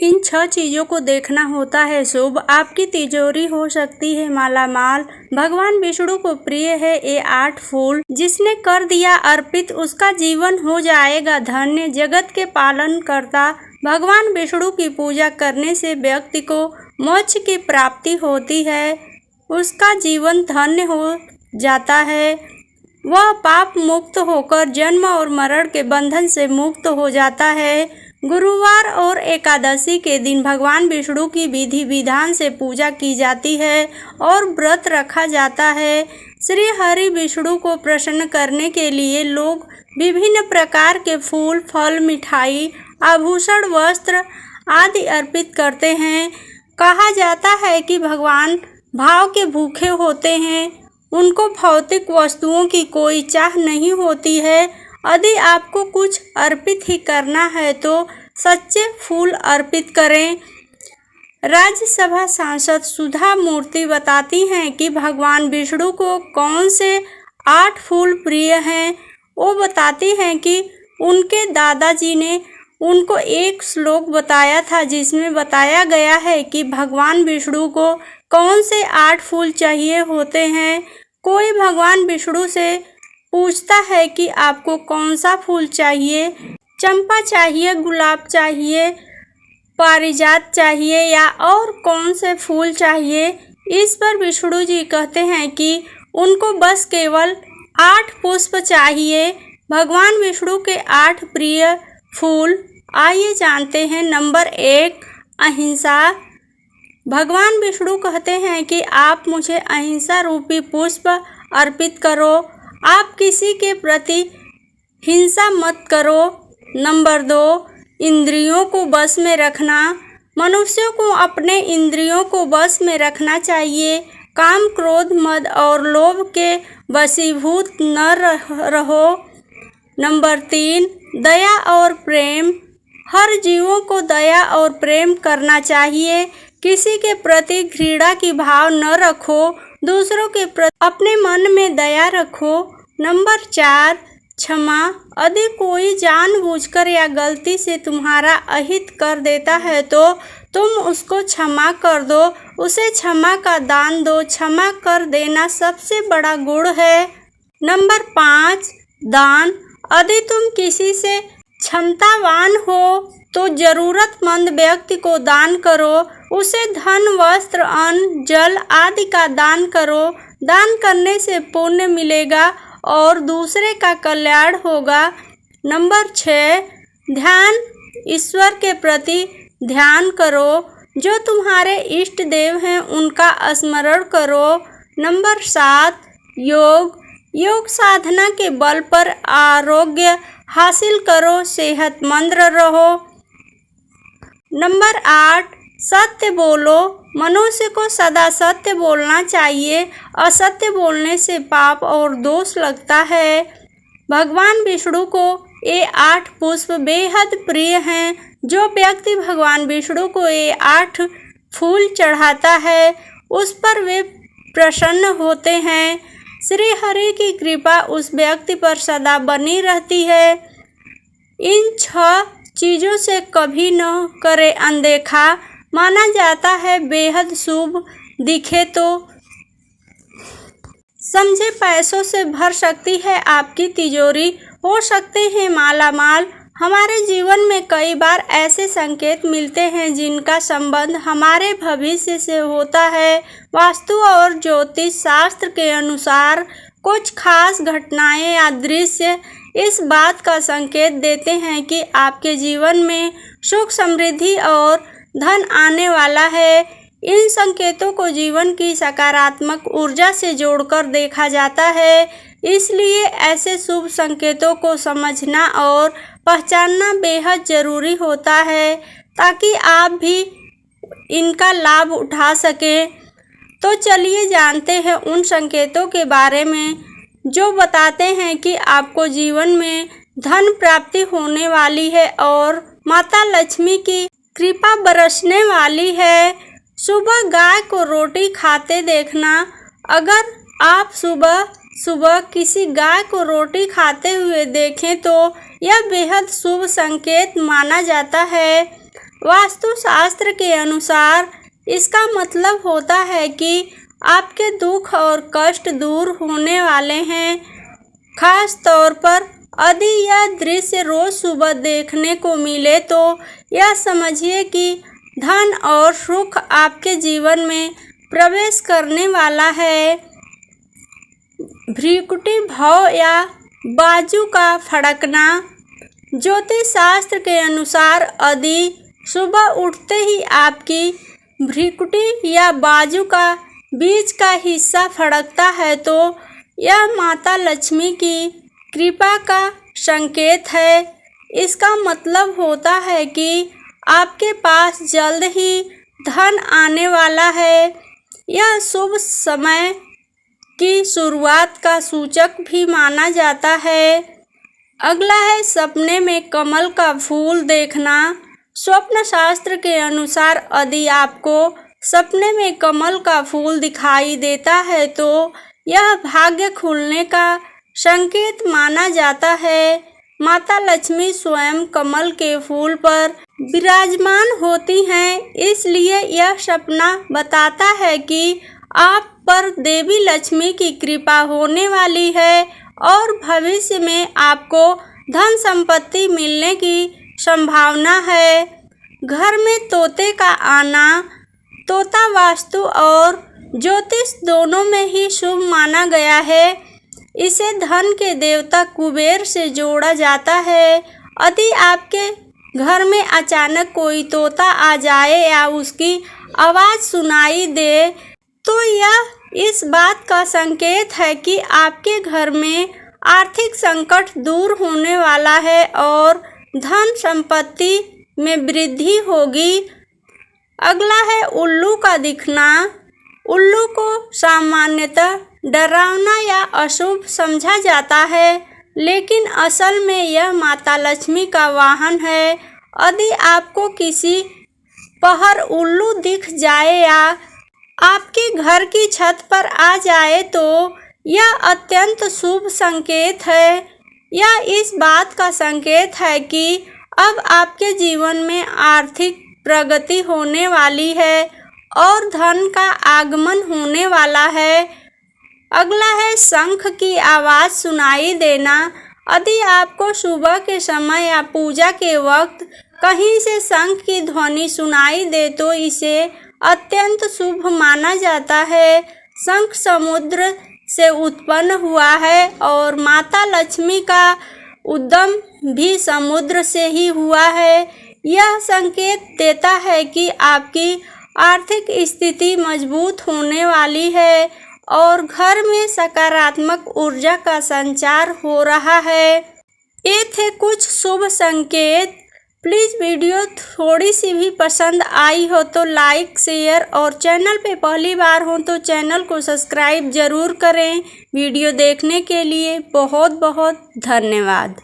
इन 6 चीजों को देखना होता है शुभ। आपकी तिजोरी हो सकती है मालामाल। भगवान विष्णु को प्रिय है ये 8 फूल। जिसने कर दिया अर्पित उसका जीवन हो जाएगा धन्य। जगत के पालन करता भगवान विष्णु की पूजा करने से व्यक्ति को मोक्ष की प्राप्ति होती है, उसका जीवन धन्य हो जाता है। वह पाप मुक्त होकर जन्म और मरण के बंधन से मुक्त हो जाता है। गुरुवार और एकादशी के दिन भगवान विष्णु की विधि विधान से पूजा की जाती है और व्रत रखा जाता है। श्री हरि विष्णु को प्रसन्न करने के लिए लोग विभिन्न प्रकार के फूल, फल, मिठाई, आभूषण, वस्त्र आदि अर्पित करते हैं। कहा जाता है कि भगवान भाव के भूखे होते हैं, उनको भौतिक वस्तुओं की कोई चाह नहीं होती है। यदि आपको कुछ अर्पित ही करना है तो सच्चे फूल अर्पित करें। राज्यसभा सांसद सुधा मूर्ति बताती हैं कि भगवान विष्णु को कौन से 8 फूल प्रिय हैं। वो बताती हैं कि उनके दादाजी ने उनको एक श्लोक बताया था जिसमें बताया गया है कि भगवान विष्णु को कौन से 8 फूल चाहिए होते हैं। कोई भगवान विष्णु से पूछता है कि आपको कौन सा फूल चाहिए, चंपा चाहिए, गुलाब चाहिए, पारिजात चाहिए या और कौन से फूल चाहिए। इस पर विष्णु जी कहते हैं कि उनको बस केवल 8 पुष्प चाहिए। भगवान विष्णु के 8 प्रिय फूल आइए जानते हैं। नंबर 1 अहिंसा। भगवान विष्णु कहते हैं कि आप मुझे अहिंसा रूपी पुष्प अर्पित करो। आप किसी के प्रति हिंसा मत करो। नंबर 2 इंद्रियों को बस में रखना। मनुष्यों को अपने इंद्रियों को बस में रखना चाहिए। काम, क्रोध, मद और लोभ के वशीभूत न रहो। नंबर 3 दया और प्रेम। हर जीवों को दया और प्रेम करना चाहिए। किसी के प्रति घृणा की भाव न रखो। दूसरों के प्रति अपने मन में दया रखो। नंबर 4 क्षमा। यदि कोई जानबूझकर या गलती से तुम्हारा अहित कर देता है तो तुम उसको क्षमा कर दो, उसे क्षमा का दान दो। क्षमा कर देना सबसे बड़ा गुण है। नंबर 5 दान। यदि तुम किसी से क्षमतावान हो तो जरूरतमंद व्यक्ति को दान करो। उसे धन, वस्त्र, अन्न, जल आदि का दान करो। दान करने से पुण्य मिलेगा और दूसरे का कल्याण होगा। नंबर 6 ध्यान। ईश्वर के प्रति ध्यान करो। जो तुम्हारे इष्ट देव हैं उनका स्मरण करो। नंबर 7 योग। योग साधना के बल पर आरोग्य हासिल करो, सेहतमंद रहो। नंबर 8 सत्य बोलो। मनुष्य को सदा सत्य बोलना चाहिए। असत्य बोलने से पाप और दोष लगता है। भगवान विष्णु को ये 8 पुष्प बेहद प्रिय हैं। जो व्यक्ति भगवान विष्णु को ये 8 फूल चढ़ाता है उस पर वे प्रसन्न होते हैं। श्री हरि की कृपा उस व्यक्ति पर सदा बनी रहती है। इन 6 चीज़ों से कभी न करे अनदेखा। माना जाता है बेहद शुभ। दिखे तो समझे पैसों से भर सकती है आपकी तिजोरी। हो सकते हैं मालामाल। हमारे जीवन में कई बार ऐसे संकेत मिलते हैं जिनका संबंध हमारे भविष्य से होता है। वास्तु और ज्योतिष शास्त्र के अनुसार कुछ खास घटनाएं या दृश्य इस बात का संकेत देते हैं कि आपके जीवन में सुख, समृद्धि और धन आने वाला है। इन संकेतों को जीवन की सकारात्मक ऊर्जा से जोड़कर देखा जाता है। इसलिए ऐसे शुभ संकेतों को समझना और पहचानना बेहद ज़रूरी होता है ताकि आप भी इनका लाभ उठा सकें। तो चलिए जानते हैं उन संकेतों के बारे में जो बताते हैं कि आपको जीवन में धन प्राप्ति होने वाली है और माता लक्ष्मी की कृपा बरसने वाली है। सुबह गाय को रोटी खाते देखना। अगर आप सुबह सुबह किसी गाय को रोटी खाते हुए देखें तो यह बेहद शुभ संकेत माना जाता है। वास्तुशास्त्र के अनुसार इसका मतलब होता है कि आपके दुख और कष्ट दूर होने वाले हैं। खास तौर पर यदि यह दृश्य रोज सुबह देखने को मिले तो यह समझिए कि धन और सुख आपके जीवन में प्रवेश करने वाला है। भ्रिकुटी भाव या बाजू का फड़कना। ज्योतिष शास्त्र के अनुसार यदि सुबह उठते ही आपकी भ्रिकुटी या बाजू का बीच का हिस्सा फड़कता है तो यह माता लक्ष्मी की कृपा का संकेत है। इसका मतलब होता है कि आपके पास जल्द ही धन आने वाला है। यह शुभ समय की शुरुआत का सूचक भी माना जाता है। अगला है सपने में कमल का फूल देखना। स्वप्न शास्त्र के अनुसार यदि आपको सपने में कमल का फूल दिखाई देता है तो यह भाग्य खुलने का संकेत माना जाता है। माता लक्ष्मी स्वयं कमल के फूल पर विराजमान होती हैं, इसलिए यह सपना बताता है कि आप पर देवी लक्ष्मी की कृपा होने वाली है और भविष्य में आपको धन संपत्ति मिलने की संभावना है। घर में तोते का आना। तोता वास्तु और ज्योतिष दोनों में ही शुभ माना गया है। इसे धन के देवता कुबेर से जोड़ा जाता है। यदि आपके घर में अचानक कोई तोता आ जाए या उसकी आवाज़ सुनाई दे तो यह इस बात का संकेत है कि आपके घर में आर्थिक संकट दूर होने वाला है और धन संपत्ति में वृद्धि होगी। अगला है उल्लू का दिखना। उल्लू को सामान्यतः डरावना या अशुभ समझा जाता है, लेकिन असल में यह माता लक्ष्मी का वाहन है। यदि आपको किसी पहर उल्लू दिख जाए या आपके घर की छत पर आ जाए तो यह अत्यंत शुभ संकेत है। यह इस बात का संकेत है कि अब आपके जीवन में आर्थिक प्रगति होने वाली है और धन का आगमन होने वाला है। अगला है शंख की आवाज़ सुनाई देना। यदि आपको सुबह के समय या पूजा के वक्त कहीं से शंख की ध्वनि सुनाई दे तो इसे अत्यंत शुभ माना जाता है। शंख समुद्र से उत्पन्न हुआ है और माता लक्ष्मी का उद्गम भी समुद्र से ही हुआ है। यह संकेत देता है कि आपकी आर्थिक स्थिति मजबूत होने वाली है और घर में सकारात्मक ऊर्जा का संचार हो रहा है। ये थे कुछ शुभ संकेत। प्लीज़ वीडियो थोड़ी सी भी पसंद आई हो तो लाइक, शेयर और चैनल पे पहली बार हो तो चैनल को सब्सक्राइब ज़रूर करें। वीडियो देखने के लिए बहुत बहुत धन्यवाद।